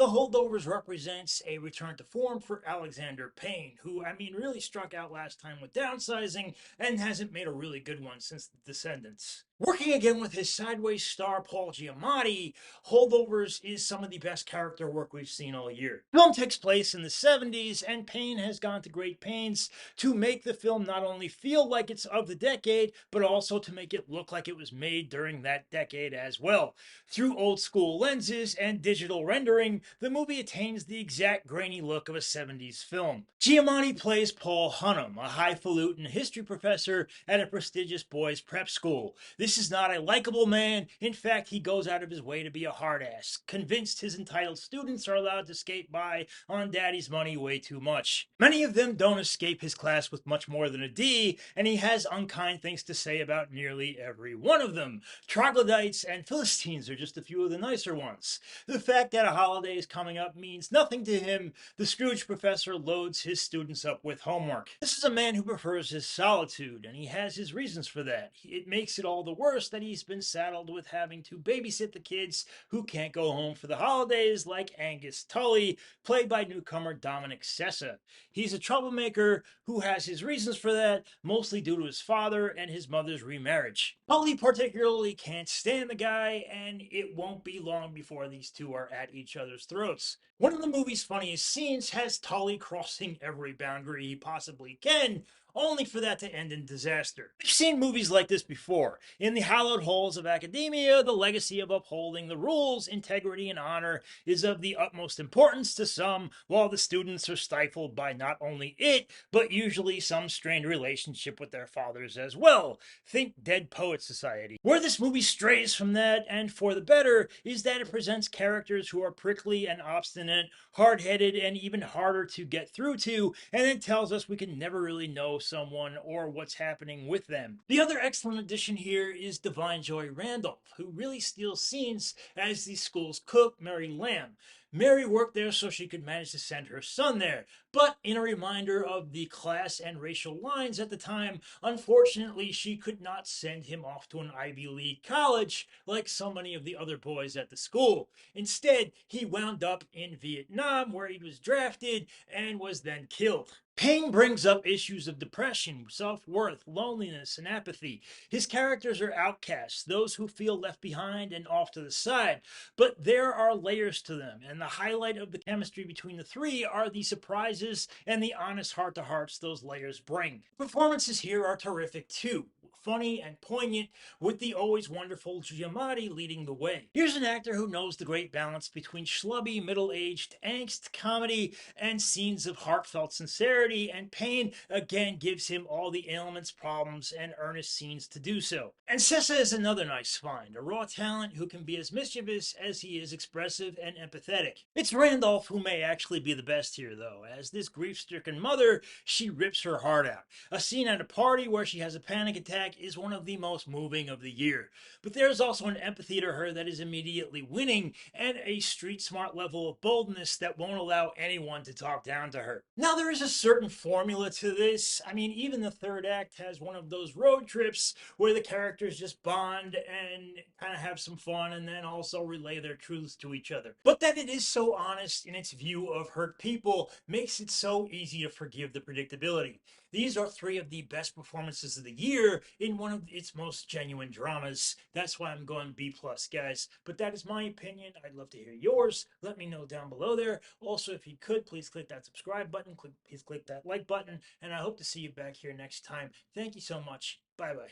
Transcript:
Holdovers represents a return to form for Alexander Payne, who, really struck out last time with downsizing and hasn't made a really good one since The Descendants. Working again with his sideways star Paul Giamatti, Holdovers is some of the best character work we've seen all year. The film takes place in the 70s, and Payne has gone to great pains to make the film not only feel like it's of the decade, but also to make it look like it was made during that decade as well. Through old school lenses and digital rendering, the movie attains the exact grainy look of a 70s film. Giamatti plays Paul Hunnam, a highfalutin history professor at a prestigious boys' prep school. This is not a likable man. In fact, he goes out of his way to be a hard ass, convinced his entitled students are allowed to skate by on daddy's money way too much. Many of them don't escape his class with much more than a D, and he has unkind things to say about nearly every one of them. Troglodytes and Philistines are just a few of the nicer ones. The fact that a holiday is coming up means nothing to him. The Scrooge professor loads his students up with homework. This is a man who prefers his solitude, and he has his reasons for that. It makes it all the worse that he's been saddled with having to babysit the kids who can't go home for the holidays, like Angus Tully, played by newcomer Dominic Sessa. He's a troublemaker who has his reasons for that, mostly due to his father and his mother's remarriage. Tully particularly can't stand the guy, and it won't be long before these two are at each other's throats. One of the movie's funniest scenes has Tully crossing every boundary he possibly can, only for that to end in disaster. We've seen movies like this before. In the hallowed halls of academia, the legacy of upholding the rules, integrity, and honor is of the utmost importance to some, while the students are stifled by not only it, but usually some strained relationship with their fathers as well. Think Dead Poet Society. Where this movie strays from that, and for the better, is that it presents characters who are prickly and obstinate, hard-headed, and even harder to get through to, and then tells us we can never really know someone or what's happening with them. The other excellent addition here is Divine Joy Randolph, who really steals scenes as the school's cook, Mary Lamb. Mary worked there so she could manage to send her son there, but in a reminder of the class and racial lines at the time, unfortunately she could not send him off to an Ivy League college like so many of the other boys at the school. Instead, he wound up in Vietnam where he was drafted and was then killed. Payne brings up issues of depression, self-worth, loneliness, and apathy. His characters are outcasts, those who feel left behind and off to the side. But there are layers to them, and the highlight of the chemistry between the three are the surprises and the honest heart-to-hearts those layers bring. Performances here are terrific too, funny and poignant, with the always wonderful Giamatti leading the way. Here's an actor who knows the great balance between schlubby, middle-aged angst, comedy, and scenes of heartfelt sincerity, and Payne again gives him all the ailments, problems, and earnest scenes to do so. And Sessa is another nice find, a raw talent who can be as mischievous as he is expressive and empathetic. It's Randolph who may actually be the best here, though. As this grief-stricken mother, she rips her heart out. A scene at a party where she has a panic attack is one of the most moving of the year. But there's also an empathy to her that is immediately winning, and a street-smart level of boldness that won't allow anyone to talk down to her. Now, there is a certain formula to this. Even the third act has one of those road trips where the characters just bond and kind of have some fun and then also relay their truths to each other. But that it is so honest in its view of hurt people makes it so easy to forgive the predictability. These are three of the best performances of the year in one of its most genuine dramas. That's why I'm going B+, guys. But that is my opinion. I'd love to hear yours. Let me know down below there. Also, if you could, please click that subscribe button. Please click that like button. And I hope to see you back here next time. Thank you so much. Bye-bye.